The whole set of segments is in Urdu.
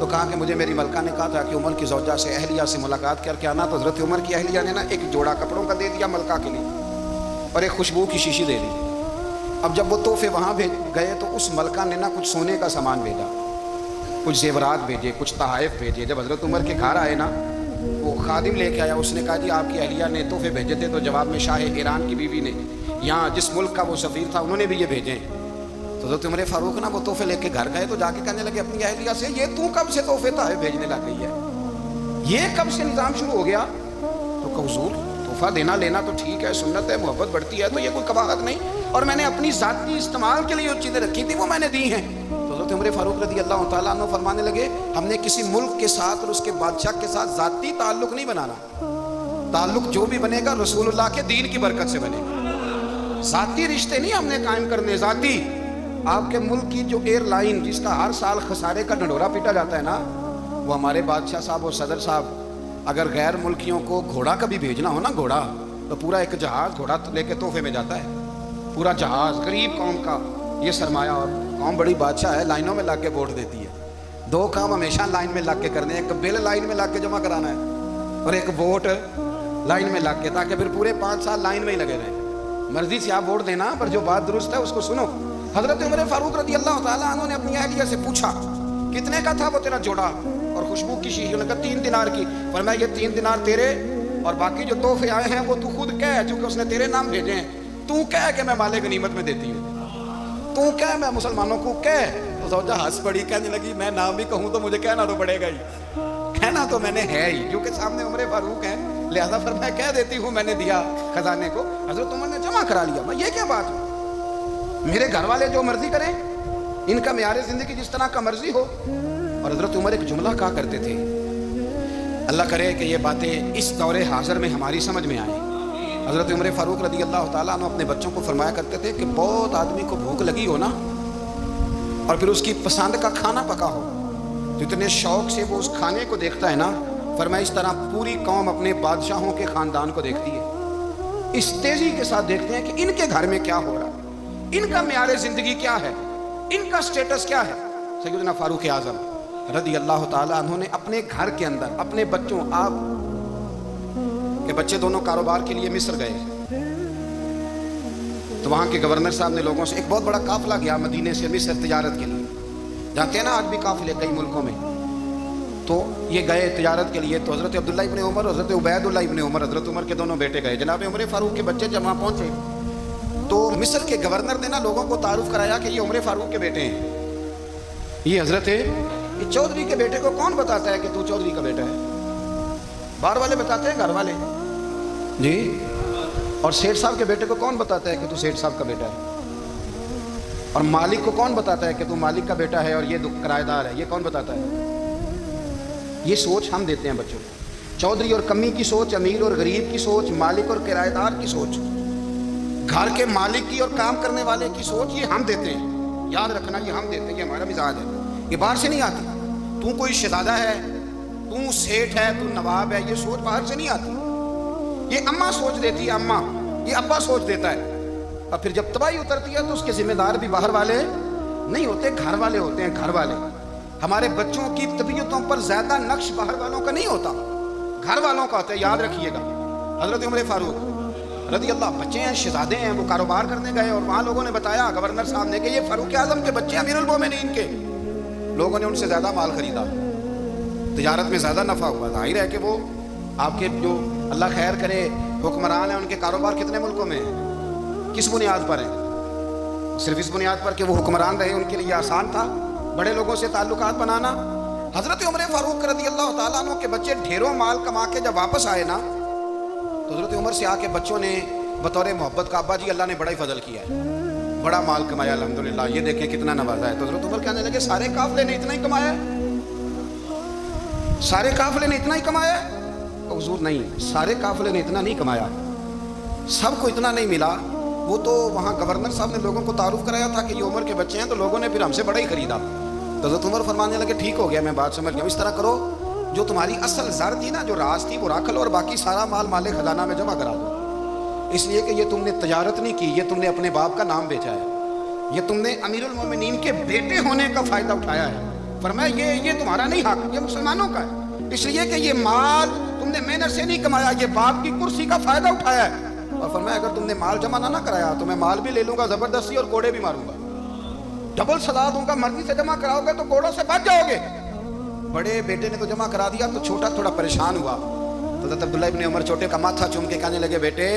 تو کہا کہ مجھے میری ملکہ نے کہا تھا کہ عمر کی زوجہ سے اہلیہ سے ملاقات کر کے آنا. تو حضرت عمر کی اہلیہ نے نا ایک جوڑا کپڑوں کا دے دیا ملکہ کے لیے اور ایک خوشبو کی شیشی دے دی. اب جب وہ تحفے وہاں گئے تو اس ملکہ نے نا کچھ سونے کا سامان بھیجا, کچھ زیورات بھیجے, کچھ تحائف بھیجے. جب حضرت عمر کے گھر آئے نا, وہ خادم لے کے آیا, اس نے کہا جی آپ کی اہلیہ نے تحفے بھیجے تھے. تو جواب میں شاہ ایران کی بیوی نے, یہاں جس ملک کا وہ سفیر تھا, انہوں نے بھی یہ بھیجے. تو حضرت عمر فاروق نا وہ تحفے لے کے گھر گئے تو جا کے کہنے لگے اپنی اہلیہ سے, یہ تو کب سے تحفے تحائف بھیجنے لگ گئی ہے, یہ کب سے نظام شروع ہو گیا؟ تو کہ حضور تحفہ دینا لینا تو ٹھیک ہے, سنت ہے, محبت بڑھتی ہے, تو یہ کوئی قباحت نہیں, اور میں نے اپنی ذاتی استعمال کے لیے جو چیزیں رکھی تھی وہ میں نے دی ہیں. تو حضرت عمر فاروق رضی اللہ تعالیٰ عنہ فرمانے لگے ہم نے کسی ملک کے ساتھ اور اس کے بادشاہ کے ساتھ ذاتی تعلق نہیں بنانا, تعلق جو بھی بنے گا رسول اللہ کے دین کی برکت سے بنے گا. ذاتی رشتے نہیں ہم نے قائم کرنے, ذاتی. آپ کے ملک کی جو ایئر لائن جس کا ہر سال خسارے کا ڈھنڈورا پیٹا جاتا ہے نا, وہ ہمارے بادشاہ صاحب اور صدر صاحب اگر غیر ملکیوں کو گھوڑا کبھی بھیجنا ہو نا, گھوڑا, تو پورا ایک جہاز گھوڑا لے کے تحفے میں جاتا ہے, پورا جہاز. غریب قوم کا یہ سرمایہ, اور قوم بڑی بادشاہ ہے, لائنوں میں لگ کے ووٹ دیتی ہے. دو کام ہمیشہ لائن میں لگ کے کرنے ہیں, ایک بل لائن میں لگ کے جمع کرانا ہے اور ایک ووٹ لائن میں لگ کے, تاکہ پھر پورے 5 سال لائن میں ہی لگے رہیں. مرضی سے آپ ووٹ دینا, پر جو بات درست ہے اس کو سنو. حضرت عمر فاروق رضی اللہ تعالیٰ عنہ نے اپنی اہلیہ سے پوچھا کتنے کا تھا وہ تیرا جوڑا اور خوشبو کی شیشی؟ انہوں نے کہا 3 دینار کی. فرمایا یہ 3 دینار تیرے, اور باقی جو تحفے آئے ہیں وہ تو خود کہہ, چونکہ اس نے تیرے نام بھیجے ہیں, تو کہہ کہ میں مال غنیمت میں دیتی ہوں, تو کہہ میں مسلمانوں کو کہہ. تو زوجہ ہنس پڑی, کہنے لگی میں نام بھی کہوں تو مجھے کہنا تو پڑے گا ہی, کہنا تو میں نے ہے ہی, کیونکہ سامنے عمر فاروق ہیں, لہذا فرمایا کہہ دیتی ہوں میں نے دیا خزانے کو. حضرت عمر نے جمع کرا لیا. میں یہ کیا بات ہے, میرے گھر والے جو مرضی کریں, ان کا معیار زندگی جس طرح کا مرضی ہو. اور حضرت عمر ایک جملہ کہا کرتے تھے, اللہ کرے کہ یہ باتیں اس دور حاضر میں ہماری سمجھ میں آئیں. حضرت عمر فاروق رضی اللہ تعالیٰ عنہ اپنے بچوں کو فرمایا کرتے تھے کہ بہت آدمی کو بھوک لگی ہو نا, اور پھر اس کی پسند کا کھانا پکا ہو, تو اتنے شوق سے وہ اس کھانے کو دیکھتا ہے نا, فرمایا اس طرح پوری قوم اپنے بادشاہوں کے خاندان کو دیکھتی ہے, اس تیزی کے ساتھ دیکھتے ہیں کہ ان کے گھر میں کیا ہو رہا ہے, ان کا معیار زندگی کیا ہے, ان کا سٹیٹس کیا ہے. سیدنا فاروق اعظم رضی اللہ تعالیٰ عنہ نے اپنے گھر کے اندر اپنے بچوں, آپ کے بچے دونوں کاروبار کے لیے مصر گئے, تو وہاں کے گورنر صاحب نے لوگوں سے, ایک بہت بڑا قافلہ گیا مدینے سے مصر تجارت کے لیے, جانتے ہیں نا آج بھی قافلے کئی ملکوں میں, تو یہ گئے تجارت کے لیے. تو حضرت عبداللہ ابن عمر, حضرت عبید اللہ ابن عمر, حضرت عمر کے دونوں بیٹے گئے. جناب عمر فاروق کے بچے جب وہاں پہنچے تو مصر کے گورنر نے نا لوگوں کو تعارف کرایا کہ یہ عمر فاروق کے بیٹے ہیں, یہ حضرت یہ چودھری کے بیٹے کو کون بتاتا ہے کہ تو چودھری کا بیٹا ہے؟ باہر والے بتاتے ہیں, گھر والے جی. اور سیٹھ صاحب کے بیٹے کو کون بتاتا ہے کہ تو سیٹھ صاحب کا بیٹا ہے؟ اور مالک کو کون بتاتا ہے کہ تو مالک کا بیٹا ہے اور یہ کرایہ دار ہے؟ یہ کون بتاتا ہے؟ یہ سوچ ہم دیتے ہیں بچوں کو. چودھری اور کمی کی سوچ, امیر اور غریب کی سوچ, مالک اور کرایہ دار کی سوچ, گھر کے مالک کی اور کام کرنے والے کی سوچ, یہ ہم دیتے ہیں. یاد رکھنا, یہ ہم دیتے ہیں, یہ ہمارا مزاج ہے, یہ باہر سے نہیں آتی. تو کوئی شہزادہ ہے, تو سیٹھ ہے, تو نواب ہے, یہ سوچ باہر سے نہیں آتی. یہ اماں سوچ دیتی ہے, اماں, یہ ابا سوچ دیتا ہے. اور پھر جب تباہی اترتی ہے تو اس کے ذمہ دار بھی باہر والے نہیں ہوتے, گھر والے ہوتے ہیں, گھر والے. ہمارے بچوں کی طبیعتوں پر زیادہ نقش باہر والوں کا نہیں ہوتا, گھر والوں کا ہوتا ہے, یاد رکھیے گا. حضرت عمر فاروق رضی اللہ, بچے ہیں, شہزادے ہیں, وہ کاروبار کرنے گئے, اور وہاں لوگوں نے بتایا گورنر صاحب نے کہ یہ فاروق اعظم کے بچے امیر المومنین کے. لوگوں نے ان سے زیادہ مال خریدا, تجارت میں زیادہ نفع ہوا. ظاہر ہے کہ وہ آپ کے جو اللہ خیر کرے حکمران ہیں, ان کے کاروبار کتنے ملکوں میں ہیں, کس بنیاد پر ہیں؟ صرف اس بنیاد پر کہ وہ حکمران رہے, ان کے لیے آسان تھا بڑے لوگوں سے تعلقات بنانا. حضرت عمر فاروق رضی اللہ تعالیٰ عنہ کے بچے ڈھیروں مال کما کے جب واپس آئے نا, تو حضرت عمر سے آ کے بچوں نے بطور محبت کا, ابا جی اللہ نے بڑا ہی فضل کیا ہے, بڑا مال کمایا الحمدللہ, یہ دیکھیں کتنا نوازا ہے. تو حضرت عمر کہنے لگے سارے قافلے نے اتنا ہی کمایا ہے, سارے قافلے نے اتنا ہی کمایا ہے؟ حضور نہیں, سارے قافلے نے اتنا نہیں کمایا, سب کو اتنا نہیں ملا. وہ تو وہاں گورنر صاحب نے لوگوں کو تعارف کرایا تھا کہ یہ عمر کے بچے ہیں, تو لوگوں نے پھر ہم سے بڑا ہی خریدا. تو حضرت عمر فرمانے لگے ٹھیک ہو گیا, میں بات سمجھ گیا, اس طرح کرو جو تمہاری اصل زر تھی نا, جو راز تھی, وہ رکھ لو, اور باقی سارا مال مال خزانہ میں جمع کرا دو. اس لیے کہ یہ تم نے تجارت نہیں کی, یہ تم نے اپنے باپ کا نام بیچا ہے, یہ تم نے امیر المومنین کے بیٹے ہونے کا فائدہ اٹھایا ہے. فرمایا یہ تمہارا نہیں حق، یہ مسلمانوں کا ہے، اس لیے کہ یہ مال تم نے محنت سے نہیں کمایا، یہ باپ کی کرسی کا فائدہ اٹھایا ہے۔ اور فرمایا اگر تم نے مال جمع نہ کرایا تو میں مال بھی لے لوں گا زبردستی اور کوڑے بھی ماروں گا، ڈبل سزا دوں گا، مرضی سے جمع کراؤ گے تو کوڑوں سے بچ جاؤ گے۔ بڑے بیٹے نے تو جمع کرا دیا تو چھوٹا تھوڑا پریشان ہوا، تو حضرت عبداللہ ابن عمر چھوٹے کا ماتھا چوم کے کہنے لگے بیٹے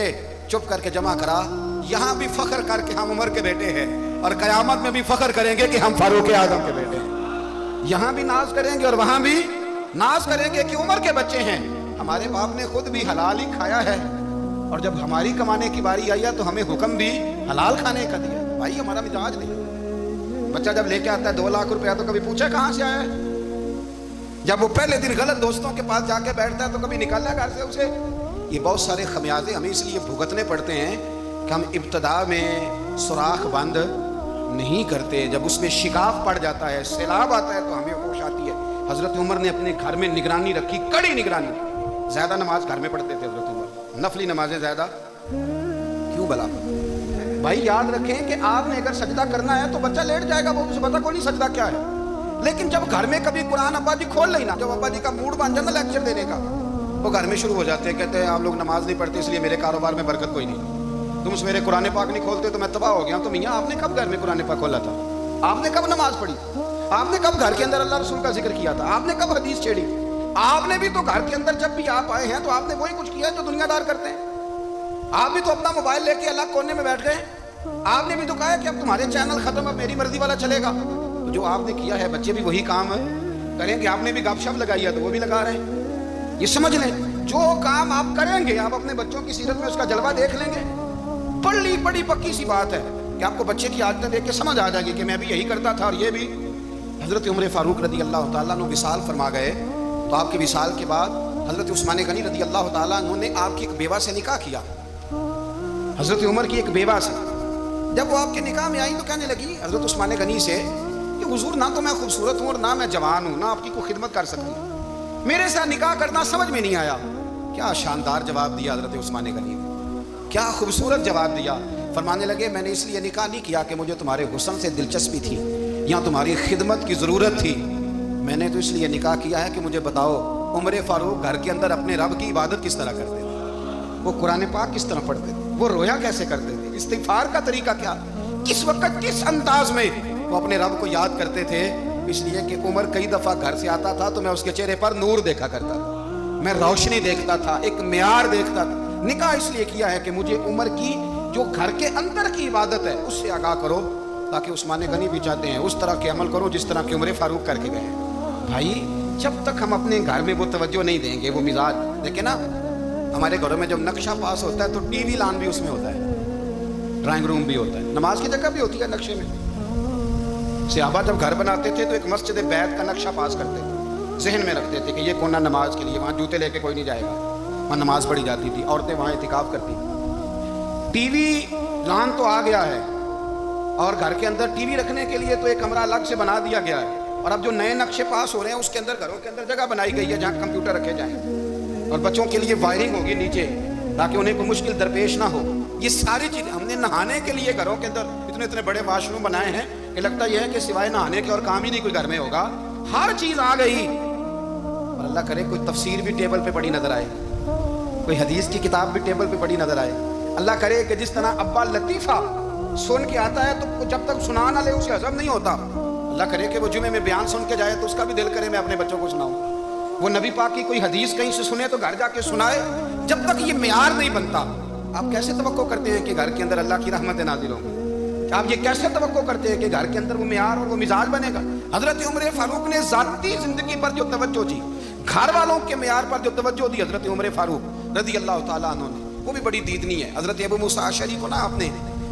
چپ کر کے جمع کرا، یہاں بھی فخر کر کے ہم عمر کے بیٹے ہیں اور قیامت میں بھی فخر کریں گے کہ ہم فاروق اعظم کے بیٹے ہیں، یہاں بھی ناز کریں گے اور وہاں بھی ناز کریں گے کہ عمر کے بچے ہیں۔ ہمارے باپ نے خود بھی حلال ہی کھایا ہے اور جب ہماری کمانے کی باری آئی ہے تو ہمیں حکم بھی حلال کھانے کا دیا۔ بھائی ہمارا مزاج نہیں، بچہ جب لے کے آتا ہے 2 لاکھ روپیہ تو کبھی پوچھے کہاں سے آیا ہے، جب وہ پہلے دن غلط دوستوں کے پاس جا کے بیٹھتا ہے تو کبھی نکالنا ہے گھر سے اسے۔ یہ بہت سارے خمیازے ہمیں اس لیے بھگتنے پڑتے ہیں کہ ہم ابتدا میں سوراخ بند نہیں کرتے، جب اس میں شگاف پڑ جاتا ہے، سیلاب آتا ہے تو ہمیں ہوش آتی ہے۔ حضرت عمر نے اپنے گھر میں نگرانی رکھی، کڑی نگرانی، زیادہ نماز گھر میں پڑھتے تھے حضرت عمر، نفلی نمازیں زیادہ کیوں بلا کر۔ بھائی یاد رکھیں کہ آپ نے اگر سجدہ کرنا ہے تو بچہ لیٹ جائے گا، وہ اسے پتا کوئی نہیں سجدہ کیا ہے، لیکن جب گھر میں کبھی قرآن ابا جی کھول لینا، جب ابا جی کا موڈ بن جانا لیکچر دینے کا، وہ گھر میں شروع ہو جاتے ہیں، کہتے ہیں آپ لوگ نماز نہیں پڑھتے اس لیے میرے کاروبار میں برکت کوئی نہیں، تم سویرے قرآن پاک نہیں کھولتے تو میں تباہ ہو گیا۔ تو میاں آپ نے کب گھر میں قرآن پاک کھولا تھا؟ آپ نے کب نماز پڑھی؟ آپ نے کب گھر کے اندر اللہ رسول کا ذکر کیا تھا؟ آپ نے کب حدیث چھیڑی؟ آپ نے بھی تو گھر کے اندر جب بھی آپ آئے ہیں تو آپ نے وہی کچھ کیا جو دنیا دار کرتے ہیں۔ آپ بھی تو اپنا موبائل لے کے الگ کونے میں بیٹھ گئے، آپ نے بھی تو کہا ہے کہ اب تمہارے چینل ختم، اب میری مرضی والا چلے گا۔ تو جو آپ نے کیا ہے بچے بھی وہی کام کریں گے، آپ نے بھی گپ شپ لگائی ہے تو وہ بھی لگا رہے ہیں۔ یہ سمجھ لیں جو کام آپ کریں گے، آپ اپنے بچوں کی سیرت میں اس کا جلوہ دیکھ لیں گے۔ بڑی پکی سی بات ہے کہ آپ کو بچے کی عادتیں دیکھ کے سمجھ آ جائے گی کہ میں بھی یہی کرتا تھا اور یہ بھی۔ حضرت عمر فاروق رضی اللہ تعالیٰ عنہ وصال فرما گئے تو آپ کے وصال کے بعد حضرت عثمان غنی رضی اللہ تعالیٰ عنہ نے آپ کی ایک بیوہ سے نکاح کیا، حضرت عمر کی ایک بیوہ سے۔ جب وہ آپ کے نکاح میں آئی تو کہنے لگی حضرت عثمان غنی سے کہ حضور نہ تو میں خوبصورت ہوں اور نہ میں جوان ہوں، نہ آپ کی کوئی خدمت کر سکتی ہوں، میرے ساتھ نکاح کرنا سمجھ میں نہیں آیا۔ کیا شاندار جواب دیا حضرت عثمان غنی نے، کیا خوبصورت جواب دیا۔ فرمانے لگے میں نے اس لیے نکاح نہیں کیا کہ مجھے تمہارے حسن سے دلچسپی تھی یا تمہاری خدمت کی ضرورت تھی، میں نے تو اس لیے نکاح کیا ہے کہ مجھے بتاؤ عمر فاروق گھر کے اندر اپنے رب کی عبادت کس طرح کرتے تھے، وہ قرآن پاک کس طرح پڑھتے تھے، وہ رویا کیسے کرتے تھے، استغفار کا طریقہ کیا، کس وقت کس انداز میں وہ اپنے رب کو یاد کرتے تھے۔ اس لیے کہ عمر کئی دفعہ گھر سے آتا تھا تو میں اس کے چہرے پر نور دیکھا کرتا تھا، میں روشنی دیکھتا تھا، ایک معیار دیکھتا تھا۔ نکاح اس لیے کیا ہے کہ مجھے عمر کی جو گھر کے اندر کی عبادت ہے اس سے آگاہ کرو، تاکہ عثمان غنی بھی چاہتے ہیں اس طرح کے عمل کرو جس طرح کے عمر فاروق کر کے گئے ہیں۔ بھائی جب تک ہم اپنے گھر میں وہ توجہ نہیں دیں گے، وہ مزاج دیکھیں نا، ہمارے گھروں میں جب نقشہ پاس ہوتا ہے تو ٹی وی لان بھی اس میں ہوتا ہے، ڈرائنگ روم بھی ہوتا ہے، نماز کی جگہ بھی ہوتی ہے نقشے میں۔ صحابہ جب گھر بناتے تھے تو ایک مسجد بیت کا نقشہ پاس کرتے تھے، ذہن میں رکھتے تھے کہ یہ کونا نماز کے لیے، وہاں جوتے لے کے کوئی نہیں جائے گا، وہاں نماز پڑھی جاتی تھی، عورتیں وہاں اعتکاف کرتی تھیں۔ ٹی وی لان تو آ گیا ہے اور گھر کے اندر ٹی وی رکھنے کے لیے تو ایک کمرہ الگ سے بنا دیا گیا ہے، اور اب جو نئے نقشے پاس ہو رہے ہیں اس کے اندر گھروں کے اندر جگہ بنائی گئی ہے جہاں کمپیوٹر رکھے جائیں، اور بچوں کے لیے وائرنگ ہوگی نیچے تاکہ انہیں کوئی مشکل درپیش نہ ہو۔ یہ ساری چیزیں ہم نے نہانے کے لیے گھروں کے اندر اتنے بڑے واش روم بنائے ہیں کہ لگتا یہ ہے کہ سوائے نہانے کے اور کام ہی نہیں کوئی گھر میں ہوگا، ہر چیز آ گئی۔ اور اللہ کرے کوئی تفسیر بھی ٹیبل پہ پڑی نظر آئے، کوئی حدیث کی کتاب بھی ٹیبل پہ پڑی نظر آئے۔ اللہ کرے کہ جس طرح ابا لطیفہ سن کے آتا ہے تو جب تک سنا نہ لے اسے ہضم نہیں ہوتا، اللہ کرے کہ وہ جمعے میں بیان سن کے جائے تو اس کا بھی دل کرے میں اپنے بچوں کو سناؤں، وہ نبی پاک کی کوئی حدیث کہیں سے سنے تو گھر جا کے سنائے۔ جب تک یہ معیار نہیں بنتا آپ کیسے توقع کرتے ہیں کہ گھر کے اندر اللہ کی رحمت نازل ہوں گی؟ آپ یہ کیسے توقع کرتے ہیں کہ گھر کے اندر وہ معیار اور وہ مزاج بنے گا؟ حضرت عمر فاروق نے ذاتی زندگی پر جو توجہ دی، گھر والوں کے معیار پر جو توجہ دی حضرت عمر فاروق رضی اللہ تعالیٰ عنہ نے، وہ بھی بڑی دیدنی ہے۔ حضرت ابو موسیٰ اشعری کو نا آپ نے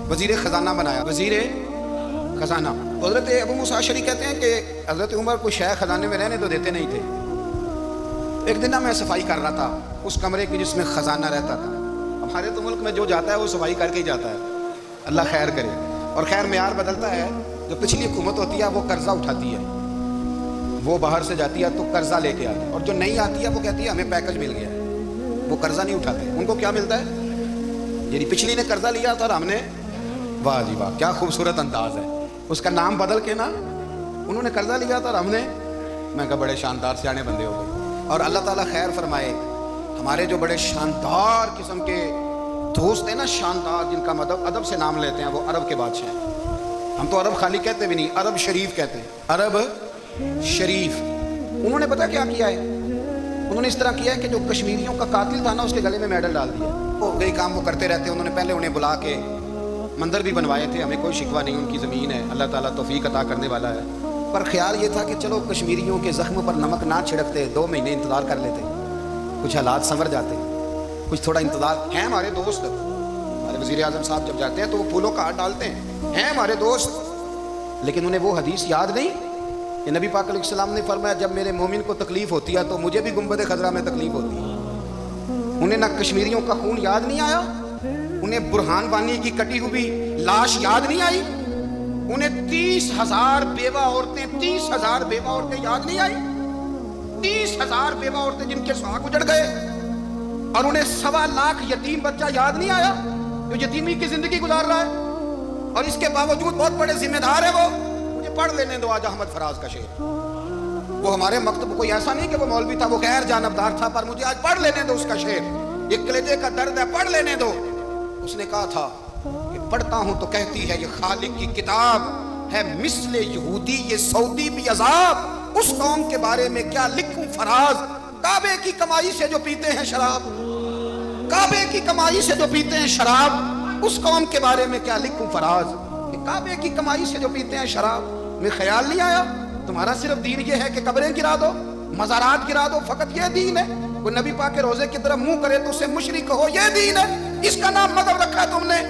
وزیر خزانہ بنایا، وزیر خزانہ۔ حضرت ابو موسیٰ اشعری کہتے ہیں کہ حضرت عمر کو شیخ خزانے میں رہنے تو دیتے نہیں تھے۔ ایک دن میں صفائی کر رہا تھا اس کمرے کی جس میں خزانہ رہتا تھا۔ ہمارے تو ملک میں جو جاتا ہے وہ صفائی کر کے ہی جاتا ہے، اللہ خیر کرے۔ اور خیر معیار بدلتا ہے، جو پچھلی حکومت ہوتی ہے وہ قرضہ اٹھاتی ہے، وہ باہر سے جاتی ہے تو قرضہ لے کے آتی ہے، اور جو نہیں آتی ہے وہ کہتی ہے ہمیں پیکج مل گیا ہے، وہ قرضہ نہیں اٹھاتے۔ ان کو کیا ملتا ہے؟ یعنی پچھلی نے قرضہ لیا تھا اور ہم نے، واہ جی واہ کیا خوبصورت انداز ہے، اس کا نام بدل کے نا، انہوں نے قرضہ لیا تھا اور ہم نے میں کہا بڑے شاندار سیانے بندے ہو گئے. اور اللہ تعالیٰ خیر فرمائے, ہمارے جو بڑے شاندار قسم کے دوست ہیں نا, شاندار, جن کا ادب سے نام لیتے ہیں, وہ عرب کے بادشاہ ہیں. ہم تو عرب خالی کہتے بھی نہیں, عرب شریف کہتے ہیں, عرب شریف. انہوں نے پتہ کیا کیا ہے؟ انہوں نے اس طرح کیا ہے کہ جو کشمیریوں کا قاتل تھا نا, اس کے گلے میں میڈل ڈال دیا. وہ کئی کام وہ کرتے رہتے ہیں. انہوں نے پہلے انہیں بلا کے مندر بھی بنوائے تھے, ہمیں کوئی شکوہ نہیں, ان کی زمین ہے, اللہ تعالیٰ توفیق عطا کرنے والا ہے. پر خیال یہ تھا کہ چلو کشمیریوں کے زخم پر نمک نہ چھڑکتے, 2 مہینے انتظار کر لیتے, کچھ حالات سنور جاتے, کچھ تھوڑا انتظار. ہیں ہمارے دوست, ہمارے وزیر اعظم صاحب جب جاتے ہیں تو وہ پھولوں کا ہاتھ ڈالتے ہیں ہمارے دوست. لیکن انہیں وہ حدیث یاد نہیں کہ نبی پاک علیہ السلام نے فرمایا جب میرے مومن کو تکلیف ہوتی ہے تو مجھے بھی گنبد خضرا میں تکلیف ہوتی ہے. انہیں نہ کشمیریوں کا خون یاد نہیں آیا, انہیں برہان وانی کی کٹی ہوئی لاش یاد نہیں آئی, انہیں 30,000 بیوہ عورتیں 30,000 بیوہ عورتیں یاد نہیں آئی, 30,000 بیوہ عورتیں جن کے سہاگ اجڑ گئے, اور انہیں 1.25 لاکھ یتیم بچہ یاد نہیں آیا جو یتیمی کی زندگی گزار رہا ہے. اور اس کے باوجود بہت بڑے ذمہ دار ہے وہ. مجھے پڑھ لینے دو آج احمد فراز کا شعر. وہ ہمارے مکتب کوئی ایسا نہیں کہ وہ مولوی تھا, وہ غیر جانبدار تھا, پر مجھے آج پڑھ لینے دو اس کا شعر. یہ کلیجے کا درد ہے, پڑھ لینے دو. اس نے کہا تھا کہ پڑھتا ہوں تو کہتی ہے یہ خالق کی کتاب ہے, مثل یہودی یہ سعودی بھی عذاب, اس قوم کے بارے میں کیا لکھوں فراز, کعبے کی کمائی سے جو پیتے ہیں شراب, کعبے کی کمائی سے جو پیتے ہیں شراب, اس قوم کے بارے میں کیا لکھوں فراز. کہ کعبے کی کمائی سے جو پیتے ہیں شراب, میں خیال نہیں آیا تمہارا صرف دین یہ ہے کہ قبریں گرا دو, مزارات گرا دو, فقط یہ دین ہے؟ کوئی نبی پاک کے روزے کی طرف منہ کرے تو اسے مشرک کہو, یہ دین ہے؟ اس کا نام مذہب رکھا ہے تم نے.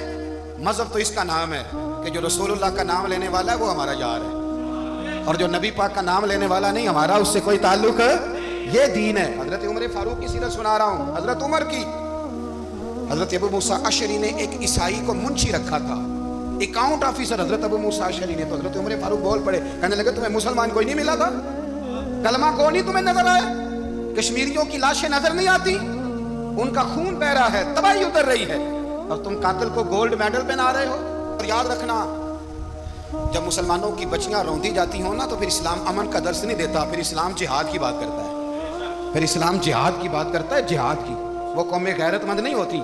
مذہب تو اس کا نام ہے کہ جو رسول اللہ کا نام لینے والا ہے وہ ہمارا یار ہے, اور جو نبی پاک کا نام لینے والا نہیں, ہمارا اس سے کوئی تعلق ہے, یہ دین ہے. حضرت عمر فاروق کی سیرت سنا رہا ہوں, حضرت عمر کی. حضرت ابو موسیٰ اشعری نے ایک عیسائی کو منشی رکھا تھا, اکاؤنٹ آفیسر حضرت ابو موسیٰ اشعری نے. تو حضرت عمر فاروق بول پڑے, کہنے لگے تمہیں مسلمان کوئی نہیں ملا تھا, کلمہ کو نہیں تمہیں نظر آیا, کشمیریوں کی لاشیں نظر نہیں آتی, ان کا خون بہ رہا ہے, تباہی اتر رہی ہے, اور تم قاتل کو گولڈ میڈل پہنا رہے ہو. اور یاد رکھنا, جب مسلمانوں کی بچیاں روندی جاتی ہوں نا تو پھر اسلام امن کا درس نہیں دیتا, پھر اسلام جہاد کی بات کرتا ہے, پھر اسلام جہاد کی بات کرتا ہے, جہاد کی. وہ قومیں غیرت مند نہیں ہوتی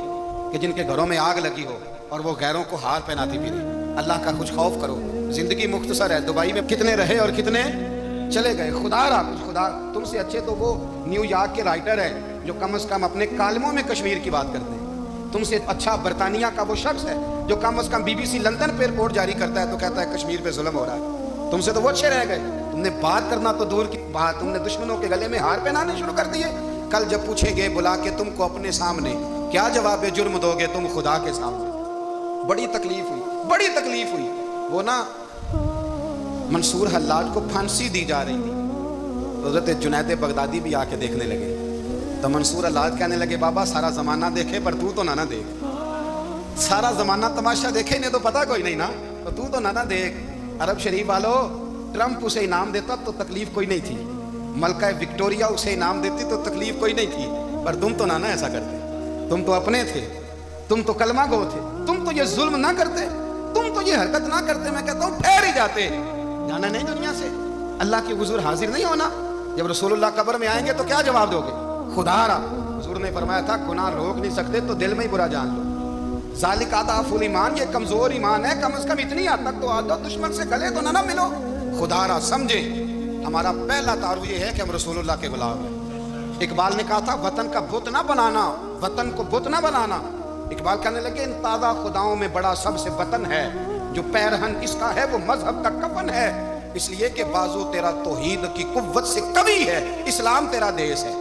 کہ جن کے گھروں میں آگ لگی ہو اور وہ غیروں کو ہار پہناتی پھرے. اللہ کا کچھ خوف کرو, زندگی مختصر ہے. دبئی میں کتنے رہے اور کتنے چلے گئے, خدا را کچھ. خدا تم سے اچھے تو وہ نیو یارک کے رائٹر ہے جو کم از کم اپنے کالموں میں کشمیر کی بات کرتے ہیں. تم سے اچھا برطانیہ کا وہ شخص ہے جو کم از کم BBC لندن پہ رپورٹ جاری کرتا ہے تو کہتا ہے کشمیر پہ ظلم ہو رہا ہے. تم سے تو وہ اچھے رہ گئے. تم نے بات کرنا تو دور کی بات, تم نے دشمنوں کے گلے میں ہار پہنانے شروع کر دیے. کل جب پوچھیں گے بلا کے تم کو اپنے سامنے, کیا جواب جرم دو گے تم خدا کے سامنے. بڑی تکلیف ہوئی, بڑی تکلیف ہوئی. وہ نا منصور حلاج کو پھانسی دی جا رہی تھی, حضرت جنید بغدادی بھی آ کے دیکھنے لگے. تو منصور حلاج کہنے لگے بابا سارا زمانہ دیکھے پر تو نہ دیکھ, سارا زمانہ تماشا دیکھے انہیں تو پتا کوئی نہیں نا, تو نہ دیکھ. عرب شریف والو, ٹرمپ اسے انعام دیتا تو تکلیف کوئی نہیں تھی, ملکہ وکٹوریا اسے انعام دیتی تو تکلیف کوئی نہیں تھی, پر تم تو نہ ایسا کرتے. تم تو اپنے تھے, تم تو کلمہ گو تھے, تم تو یہ ظلم نہ کرتے, تم تو یہ حرکت نہ کرتے. میں کہتا ہوں ٹھہر ہی جاتے, جانا نہیں دنیا سے, اللہ کے حضور حاضر نہیں ہونا. جب رسول اللہ قبر میں آئیں گے تو کیا جواب دو گے؟ خدا را, حضور نے فرمایا تھا گناہ روک نہیں سکتے تو دل میں ہی برا جان لو. ذالک اضعف الایمان, یہ کمزور ایمان ہے, کم از کم اتنی حد تک تو آ جاؤ, دشمن سے گلے تو نہ ملو. خدا را سمجھے, ہمارا پہلا تعارف یہ ہے کہ ہم رسول اللہ کے غلام ہیں. اقبال نے کہا تھا وطن کا بت نہ بنانا, وطن کو بت نہ بنانا. اقبال کہنے لگے ان تازہ خداؤں میں بڑا سب سے وطن ہے, جو پیرہن اس کا ہے وہ مذہب کا کفن ہے. اس لیے کہ بازو تیرا توحید کی قوت سے قوی ہے, اسلام تیرا دیس ہے,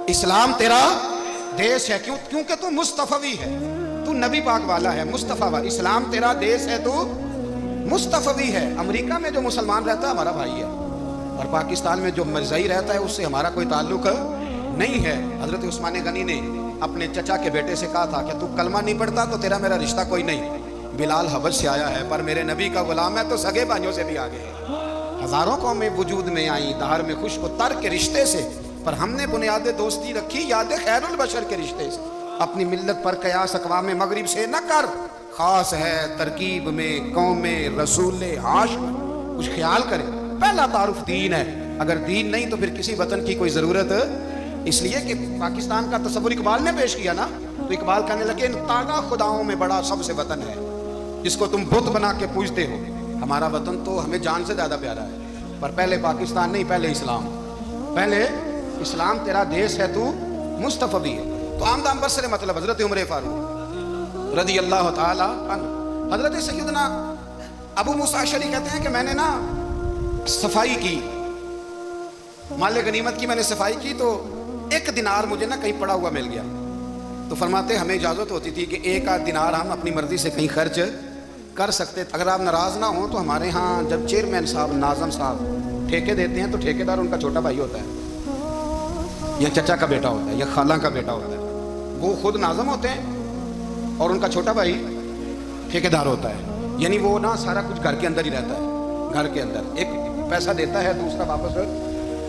اسلام تیرا دیس ہے. کیونکہ تو مصطفی ہے, تو نبی پاک والا ہے, مصطفیٰ والا. اسلام تیرا دیس ہے, تو مصطفی ہے. امریکہ میں جو مسلمان رہتا ہے ہمارا بھائی ہے, اور پاکستان میں جو مرزائی رہتا ہے اس سے ہمارا کوئی تعلق نہیں ہے. حضرت عثمان غنی نے اپنے چچا کے بیٹے سے کہا تھا کہ تو کلمہ نہیں پڑھتا تو تیرا میرا رشتہ کوئی نہیں. بلال حبش سے آیا ہے پر میرے نبی کا غلام ہے تو سگے بھائیوں سے بھی آگے ہے. ہزاروں قومیں وجود میں آئیں دہر میں خوش کو تر کے رشتے سے, پر ہم نے بنیاد دوستی رکھی یاد خیر البشر کے رشتے سے. اپنی ملت پر قیاس اقوام مغرب سے نہ کر, خاص ہے ترکیب میں قوم رسول ہاشم. کچھ خیال کرے, پہلا تعارف دین ہے. اگر دین نہیں تو پھر کسی وطن کی کوئی ضرورت، اس لیے کہ پاکستان کا تصور اقبال نے پیش کیا نا، تو اقبال کہنے لگے ان تاغا خداؤں میں بڑا سب سے وطن ہے جس کو تم بت بنا کے پوجتے ہو۔ ہمارا وطن تو ہمیں جان سے زیادہ پیارا ہے، پر پہلے پاکستان نہیں، پہلے اسلام، پہلے اسلام تیرا دیش ہے، تو مصطفی ہے۔ تو آمدان بس سے مطلب حضرت عمر فاروق رضی اللہ تعالی عنہ، حضرت سیدنا ابو موسیٰ اشعری کہتے ہیں کہ میں نے نا صفائی کی، مال غنیمت کی میں نے صفائی کی، تو 1 دینار مجھے نا کہیں پڑا ہوا مل گیا، تو فرماتے ہمیں اجازت ہوتی تھی کہ 1 آدھ دینار ہم اپنی مرضی سے کہیں خرچ کر سکتے۔ اگر آپ ناراض نہ ہوں تو ہمارے ہاں جب چیئرمین صاحب، ناظم صاحب ٹھیکے دیتے ہیں تو ٹھیکیدار ان کا چھوٹا بھائی ہوتا ہے یا چچا کا بیٹا ہوتا ہے یا خالہ کا بیٹا ہوتا ہے، وہ خود ناظم ہوتے ہیں اور ان کا چھوٹا بھائی ٹھیکیدار ہوتا ہے، یعنی وہ نا سارا کچھ گھر کے اندر ہی رہتا ہے، گھر کے اندر ایک پیسہ دیتا ہے، دوسرا واپس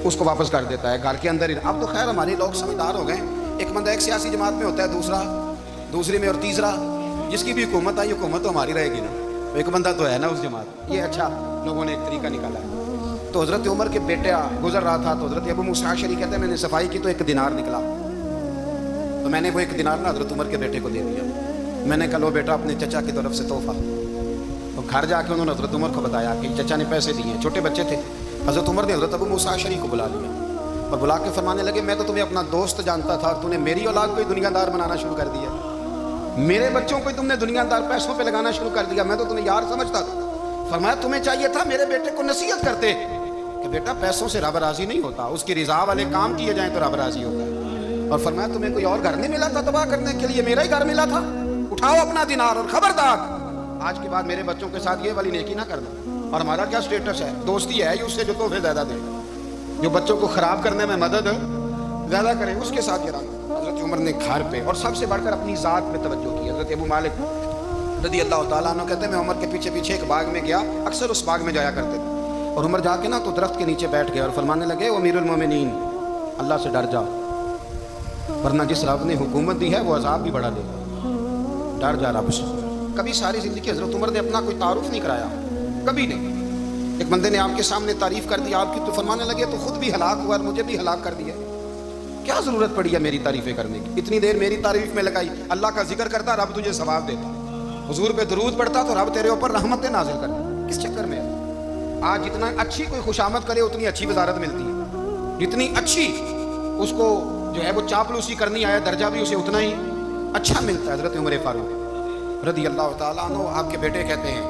اس کو واپس کر دیتا ہے، گھر کے اندر ہی۔ اب تو خیر ہمارے لوگ سمجھدار ہو گئے، ایک بندہ ایک سیاسی جماعت میں ہوتا ہے، دوسرا دوسری میں، اور تیسرا جس کی بھی حکومت آئی، حکومت تو ہماری رہے گی نا، ایک بندہ تو ہے نا اس جماعت۔ یہ اچھا لوگوں نے ایک طریقہ نکالا ہے۔ تو حضرت عمر کے بیٹے گزر رہا تھا، تو حضرت ابو موسیٰ اشعری کہتے ہیں میں نے صفائی کی تو 1 دینار نکلا، تو میں نے وہ 1 دینار نا حضرت عمر کے بیٹے کو دے دیا۔ میں نے کہا لو بیٹا اپنے چچا کی طرف سے تحفہ۔ تو گھر جا کے انہوں نے حضرت عمر کو بتایا کہ چچا نے پیسے دیے ہیں، چھوٹے بچے تھے۔ حضرت عمر نے حضرت ابو موسیٰ اشعری کو بلا لیا اور بلا کے فرمانے لگے میں تو تمہیں اپنا دوست جانتا تھا اور تم نے میری اولاد کو ہی دنیا دار بنانا شروع کر دیا، میرے بچوں کو ہی تم نے دنیا دار پیسوں پہ لگانا شروع کر دیا، میں تو تمہیں یار سمجھتا تھا۔ فرمایا تمہیں چاہیے تھا میرے بیٹے کو نصیحت کرتے کہ بیٹا پیسوں سے رب راضی نہیں ہوتا، اس کی رضا والے کام کیے جائیں تو رب راضی ہوتا ہے۔ اور فرمایا تمہیں کوئی اور گھر نہیں ملا تھا تباہ کرنے کے لیے، میرا ہی گھر ملا تھا، اٹھاؤ اپنا دینار اور خبردار آج کے بعد میرے بچوں کے ساتھ یہ والی نیکی نہ کرنا۔ اور ہمارا کیا سٹیٹس ہے؟ دوستی ہے اس سے جو تحفے زیادہ دے، جو بچوں کو خراب کرنے میں مدد زیادہ کرے، اس کے ساتھ یہ رہنا۔ حضرت عمر نے گھر پہ اور سب سے بڑھ کر اپنی ذات پہ توجہ کی۔ حضرت ابو مالک رضی اللہ تعالیٰ عنہ کہتے ہیں میں عمر کے پیچھے پیچھے ایک باغ میں گیا، اکثر اس باغ میں جایا کرتے تھے، اور عمر جا کے نا تو درخت کے نیچے بیٹھ گئے اور فرمانے لگے امیر المومنین اللہ سے ڈر جا، ورنہ جس رب نے حکومت دی ہے وہ عذاب بھی بڑھا دے گا، ڈر جا رب سے۔ کبھی ساری زندگی حضرت عمر نے اپنا کوئی تعارف نہیں کرایا، کبھی نہیں۔ ایک بندے نے آپ کے سامنے تعریف کر دی آپ کی تو فرمانے لگے تو خود بھی ہلاک ہوا اور مجھے بھی ہلاک کر دیا، کیا ضرورت پڑی ہے میری تعریفیں کرنے کی؟ اتنی دیر میری تعریف میں لگائی، اللہ کا ذکر کرتا رب تجھے ثواب دیتا، حضور پہ درود پڑھتا تو رب تیرے اوپر رحمتیں نازل کرتا، کس چکر میں؟ آج جتنا اچھی کوئی خوشامد کرے اتنی اچھی وزارت ملتی ہے، جتنی اچھی اس کو جو ہے وہ چاپلوسی کرنی آیا درجہ بھی اسے اتنا ہی اچھا ملتا ہے۔ حضرت عمر فاروق رضی اللہ تعالیٰ عنہ آپ کے بیٹے کہتے ہیں،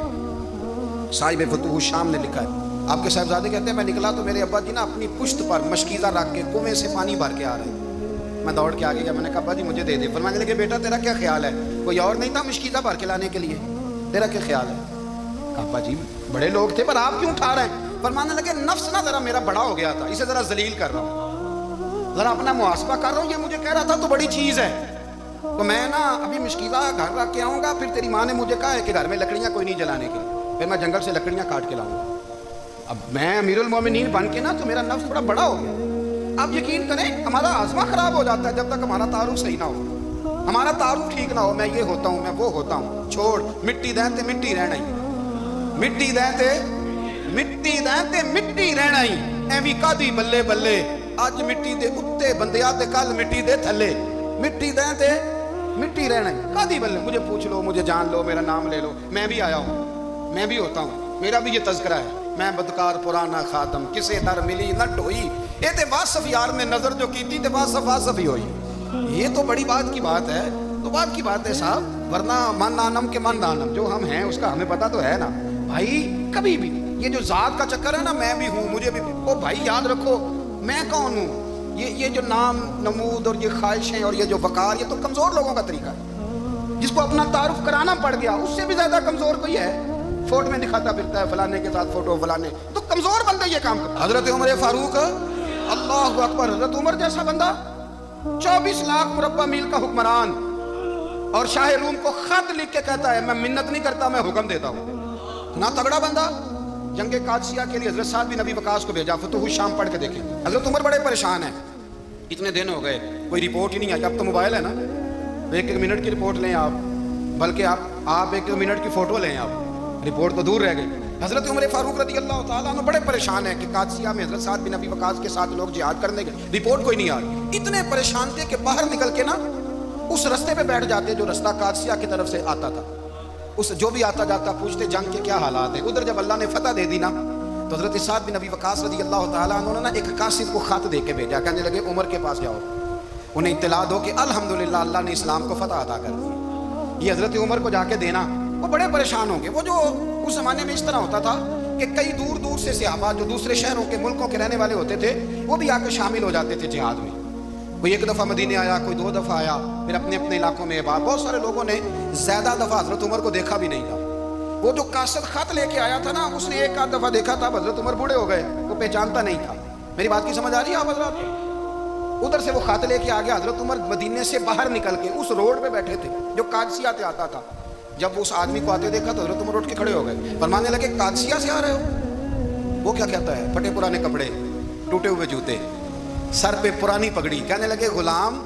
صاحب فتوح الشام نے لکھا ہے، آپ کے صاحبزادے کہتے ہیں میں نکلا تو میرے ابا جی نا اپنی پشت پر مشکیزہ رکھ کے کنویں سے پانی بھر کے آ رہے ہیں، میں دوڑ کے آ گیا، میں نے کہا ابا جی مجھے دے دے۔ فرمانے لگے بیٹا تیرا کیا خیال ہے، کوئی اور نہیں تھا مشکیزہ بھر کے لانے کے لیے، تیرا کیا خیال ہے؟ کہا ابا جی بڑے لوگ تھے پر آپ کیوں اٹھا رہے ہیں؟ فرمانے لگے نفس نا ذرا میرا بڑا ہو گیا تھا، اسے ذرا ذلیل کر رہا ہوں، ذرا اپنا محاسبہ کر رہا ہوں، یہ مجھے کہہ رہا تھا تو بڑی چیز ہے، تو میں نا ابھی مشکیزہ گھر رکھ کے آؤں گا، پھر تیری ماں نے مجھے کہا ہے کہ گھر میں لکڑیاں کوئی نہیں جلانے کی، پھر میں جنگل سے لکڑیاں کاٹ کے لاؤں گا۔ اب میں امیر المومنین بن کے نا تو میرا نفس تھوڑا بڑا ہو گیا۔ آپ یقین کریں ہمارا آزما خراب ہو جاتا ہے جب تک ہمارا تعارف صحیح نہ ہو، ہمارا تعارف ٹھیک نہ ہو، میں یہ ہوتا ہوں میں وہ ہوتا ہوں، چھوڑ مٹی دیں تے مٹی رہنا ہی، مٹی دیں تے مٹی رہنا ہی، ایویں کادی بلے بلے اج مٹی دے اتے بندیا تے کل مٹی دے تھلے، مٹی دیں تے مٹی رہنا ہی، کادی بلے مجھے پوچھ لو مجھے جان لو میرا نام لے لو، میں بھی آیا ہوں، میں بھی ہوتا ہوں، میرا بھی یہ تذکرہ ہے، میں بدکار پرانا خادم کسے در ملی نہ ڈھوئی، اے تے واصف یار نے نظر جو کی تھی تے واصف ہی ہوئی۔ یہ تو بڑی بات کی بات ہے، تو بات کی بات ہے صاحب، ورنہ من نانم کے من دانم، جو ہم ہیں اس کا ہمیں پتہ تو ہے نا بھائی۔ کبھی بھی یہ جو ذات کا چکر ہے نا میں بھی ہوں مجھے بھی، او بھائی یاد رکھو میں کون ہوں، یہ جو نام نمود اور یہ خواہشیں اور یہ جو وقار یہ تو کمزور لوگوں کا طریقہ ہے، جس کو اپنا تعارف کرانا پڑ گیا اس سے بھی زیادہ کمزور کوئی ہے، فوٹو میں دکھاتا پھرتا ہے فلانے کے ساتھ فوٹو فلانے، تو کمزور بندے یہ کام کرتا۔ حضرت عمر فاروق اللہ اکبر، حضرت عمر جیسا بندہ 24 لاکھ مربع میل کا حکمران، اور شاہ روم کو خط لکھ کے کہتا ہے میں منت نہیں کرتا میں حکم دیتا ہوں، اتنا تگڑا بندہ۔ جنگ قادسیہ کے لیے حضرت سعد بن ابی وقاص کو بھیجا، فتوح الشام پڑھ کے دیکھیں، حضرت عمر بڑے پریشان ہیں، اتنے دن ہو گئے کوئی رپورٹ ہی نہیں آئی، اب تو موبائل ہے نا، ایک منٹ کی رپورٹ لیں آپ، بلکہ آپ 1 منٹ کی فوٹو لیں آپ، رپورٹ تو دور رہ گئی، حضرت عمر فاروق رضی اللہ تعالیٰ عنہ بڑے پریشان ہیں کہ قادسیہ میں حضرت سعد بن ابی وقاص کے ساتھ لوگ جہاد کرنے گئے، رپورٹ کوئی نہیں آ رہی، اتنے پریشان تھے کہ باہر نکل کے نا اس رستے پہ بیٹھ جاتے جو رستہ قادسیہ کی طرف سے آتا تھا، اس جو بھی آتا جاتا پوچھتے جنگ کے کیا حالات ہیں۔ ادھر جب اللہ نے فتح دے دی نا تو حضرت سعد بن ابی وقاص رضی اللہ تعالیٰ عنہ نے ایک قاصد کو خط دے کے بھیجا، کہنے لگے عمر کے پاس جاؤ، انہیں اطلاع دو کہ الحمدللہ اللہ نے اسلام کو فتح عطا کر دی۔ یہ حضرت عمر کو جا کے دینا، وہ بڑے پریشان ہوں گے۔ وہ جو اس زمانے میں اس طرح ہوتا تھا کہ کئی دور دور سے صحابہ جو دوسرے شہروں کے ملکوں کے رہنے والے ہوتے تھے وہ بھی آ کے شامل ہو جاتے تھے جہاد میں۔ کوئی ایک دفعہ مدینے آیا، کوئی 2 دفعہ آیا، پھر اپنے اپنے علاقوں میں بعد بہت سارے لوگوں نے زیادہ دفعہ حضرت عمر کو دیکھا بھی نہیں تھا۔ وہ جو قاصد خط لے کے آیا تھا نا اس نے 1 دفعہ دیکھا تھا، حضرت عمر بوڑھے ہو گئے، وہ پہچانتا نہیں تھا۔ میری بات کی سمجھ آ رہی ہے آپ حضرات؟ ادھر سے وہ خط لے کے آ گیا، حضرت عمر مدینے سے باہر نکل کے اس روڈ پہ بیٹھے تھے جو قادسیہ سے آتا تھا۔ جب وہ اس آدمی کو آتے دیکھا تو حضرت عمر اٹھ کے کھڑے ہو گئے، فرمانے لگے قادسیہ سے آ رہے ہو؟ وہ کیا کہتا ہے؟ پھٹے پرانے کپڑے، ٹوٹے ہوئے جوتے، سر پہ پرانی پگڑی۔ کہنے لگے غلام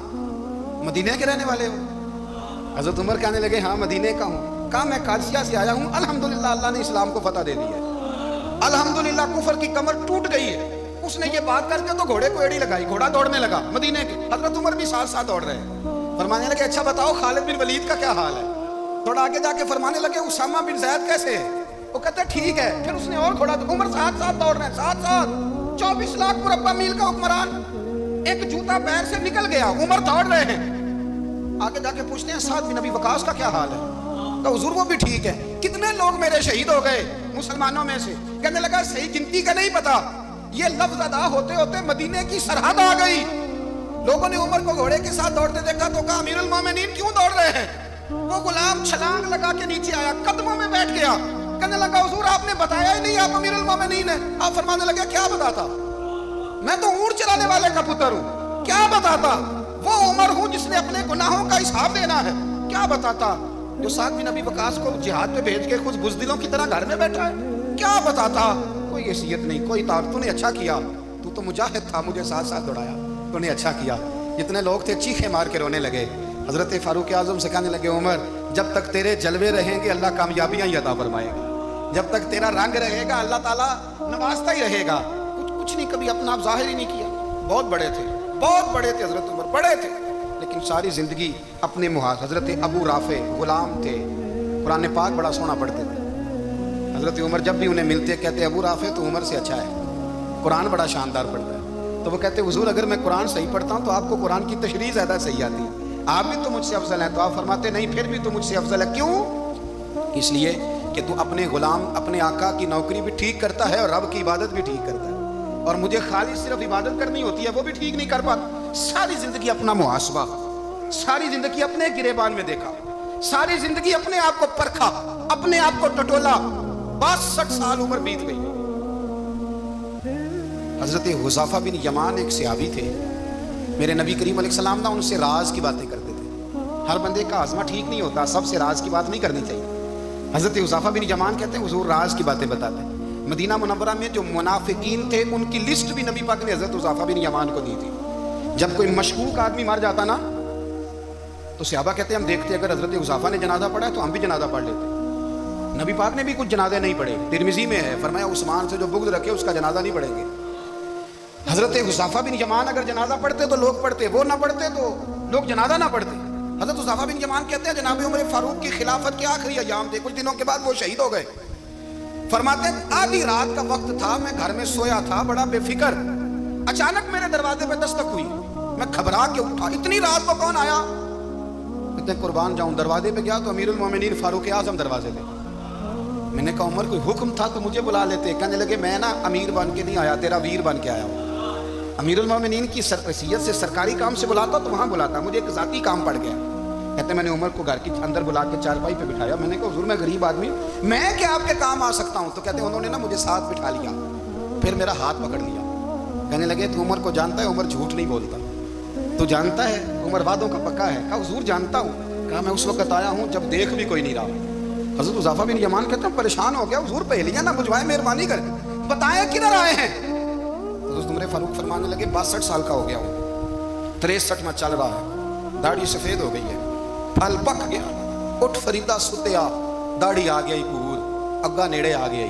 مدینے کے رہنے والے ہو؟ حضرت عمر کہنے لگے ہاں مدینے کا ہوں۔ کہا میں قادسیہ سے آیا ہوں، الحمدللہ اللہ نے اسلام کو فتح دے دی ہے، الحمدللہ کفر کی کمر ٹوٹ گئی ہے۔ اس نے یہ بات کر کے تو گھوڑے کو ایڑی لگائی، گھوڑا دوڑنے لگا مدینے کے، حضرت عمر بھی ساتھ ساتھ دوڑ رہے ہیں۔ فرمانے لگے اچھا بتاؤ خالد بن ولید کا کیا حال ہے؟ تھوڑا آگے جا کے فرمانے لگے اسامہ بن زید کیسے ہے؟ وہ کہتے ہیں ٹھیک ہے۔ پھر اس نے اور گھوڑا، عمر ساتھ ساتھ دوڑ رہے ہیں، ساتھ ساتھ 24 لاکھ مربع میل کا حکمران، ایک جوتا پیر سے نکل گیا، عمر دوڑ رہے ہیں۔ آگے جا کے پوچھتے ہیں سعد بن ابی وقاص کا کیا حال ہے؟ تو حضور وہ بھی ٹھیک ہے۔ کتنے لوگ میرے شہید ہو گئے مسلمانوں میں سے؟ کہنے لگا صحیح گنتی کا نہیں پتا، یہ لفظ ادا ہوتے ہوتے مدینے کی سرحد آ گئی۔ لوگوں نے عمر کو گھوڑے کے ساتھ دوڑتے دیکھا تو کہا امیر المومنین کیوں دوڑ رہے ہیں؟ وہ غلام چھلانگ لگا کے نیچے آیا، قدموں میں بیٹھ گیا، کہنے لگا حضور آپ نے بتایا ہی نہیں آپ امیر المومنین ہیں۔ آپ فرمانے لگے کیا بتاتا؟ میں تو اونٹ چلانے والے کا پتر ہوں، کیا بتاتا؟ وہ عمر ہوں جس نے اپنے گناہوں کا حساب دینا ہے، کیا بتاتا؟ جو سعد بن ابی وقاص کو جہاد پہ بھیج کے خود بزدلوں کی طرح گھر میں بیٹھا ہے، کیا بتاتا؟ کوئی حیثیت نہیں، کوئی طاقت۔ تو نے اچھا کیا، تو مجاہد تھا، مجھے ساتھ ساتھ دوڑایا، تو نے اچھا کیا۔ جتنے لوگ تھے چیخے مار کے رونے لگے۔ حضرت فاروق اعظم سے کہنے لگے عمر جب تک تیرے جلوے رہیں گے اللہ کامیابیاں ہی عطا فرمائے گا، جب تک تیرا رنگ رہے گا اللہ تعالیٰ نوازتا ہی رہے گا۔ کچھ نہیں، کبھی اپنا آپ ظاہر ہی نہیں کیا۔ بہت بڑے تھے، بہت بڑے تھے حضرت عمر، بڑے تھے، لیکن ساری زندگی اپنے محاذ۔ حضرت ابو رافع غلام تھے، قرآن پاک بڑا سونا پڑھتے تھے۔ حضرت عمر جب بھی انہیں ملتے کہتے ابو رافع تو عمر سے اچھا ہے، قرآن بڑا شاندار پڑھتا ہے۔ تو وہ کہتے حضور اگر میں قرآن صحیح پڑھتا ہوں تو آپ کو قرآن کی تشریح زیادہ صحیح آتی ہے، آپ بھی تو مجھ سے افضل ہیں۔ تو آپ فرماتے نہیں پھر بھی تو مجھ سے افضل ہے۔ کیوں؟ اس لیے کہ تو اپنے غلام اپنے آقا کی نوکری بھی ٹھیک کرتا ہے اور رب کی عبادت بھی ٹھیک کرتا ہے، اور مجھے خالی صرف عبادت کرنی ہوتی ہے وہ بھی ٹھیک نہیں کر پاتا۔ ساری زندگی اپنا محاسبہ، ساری زندگی اپنے گریبان میں دیکھا، ساری زندگی اپنے آپ کو پرکھا، اپنے آپ کو ٹٹولا۔ 62 سال عمر بیت گئی۔ حضرت حذیفہ بن یمان ایک صحابی تھے، میرے نبی کریم علیہ السلام نہ ان سے راز کی باتیں کرتے تھے۔ ہر بندے کا ہاضمہ ٹھیک نہیں ہوتا، سب سے راز کی بات نہیں کرنی چاہیے۔ حضرت حذیفہ بن یمان کہتے ہیں حضور راز کی باتیں بتاتے ہیں۔ مدینہ منورہ میں جو منافقین تھے ان کی لسٹ بھی نبی پاک نے حضرت حذیفہ بن یمان کو دی تھی۔ جب کوئی مشکوک آدمی مر جاتا نا تو صحابہ کہتے ہیں ہم دیکھتے اگر حضرت حذیفہ نے جنازہ پڑھا ہے تو ہم بھی جنازہ پڑھ لیتے۔ نبی پاک نے بھی کچھ جنازے نہیں پڑھے، ترمذی میں ہے، فرمایا عثمان سے جو بغض رکھے اس کا جنازہ نہیں پڑھیں گے۔ حضرت حذیفہ بن یمان اگر جنازہ پڑھتے تو لوگ پڑھتے، وہ نہ پڑھتے تو لوگ جنازہ نہ پڑھتے۔ حضرت حذیفہ بن یمان کہتے ہیں جناب عمر فاروق کی خلافت کے آخری ایام تھے، کچھ دنوں کے بعد وہ شہید ہو گئے۔ فرماتے ہیں آدھی رات کا وقت تھا، میں گھر میں سویا تھا بڑا بے فکر، اچانک میرے دروازے پہ دستک ہوئی، میں گھبرا کے اٹھا، اتنی رات کو کون آیا؟ کہتے ہیں قربان جاؤں، دروازے پہ گیا تو امیر المومنین فاروق اعظم دروازے پہ۔ میں نے کہا عمر کوئی حکم تھا تو مجھے بلا لیتے۔ کہنے لگے میں نا امیر بن کے نہیں آیا، تیرا ویر بن کے آیا ہوں۔ امیر المومنین کی حیثیت سے سرکاری کام سے بلاتا تو وہاں بلاتا، مجھے ایک ذاتی کام پڑ گیا۔ کہتے میں نے عمر کو گھر کے اندر بلا کے چارپائی پہ بٹھایا، میں نے کہا حضور میں غریب آدمی ہوں، میں کیا آپ کے کام آ سکتا ہوں؟ تو کہتے ہیں انہوں نے نا مجھے ساتھ بٹھا لیا، پھر میرا ہاتھ پکڑ لیا، کہنے لگے تو عمر کو جانتا ہے؟ عمر جھوٹ نہیں بولتا، تو جانتا ہے عمر وعدوں کا پکا ہے؟ کہا حضور جانتا ہوں۔ کہا میں اس وقت آیا ہوں جب دیکھ بھی کوئی نہیں رہا۔ حضرت حذیفہ بن یمان کہتے ہیں پریشان ہو گیا، حضور پہلیاں نہ بجھوائے، مہربانی کر بتائیں کدھر آئے ہیں؟ حضرت عمر فاروق فرمانے لگے 62 سال کا ہو گیا ہوں، 63 میں چل رہا ہے، داڑھی سفید ہو گئی ہے، پھل پک گیا، اٹھ فریدا ستیا، داڑھی آ گئی پور، اگا نیڑے آ گئی،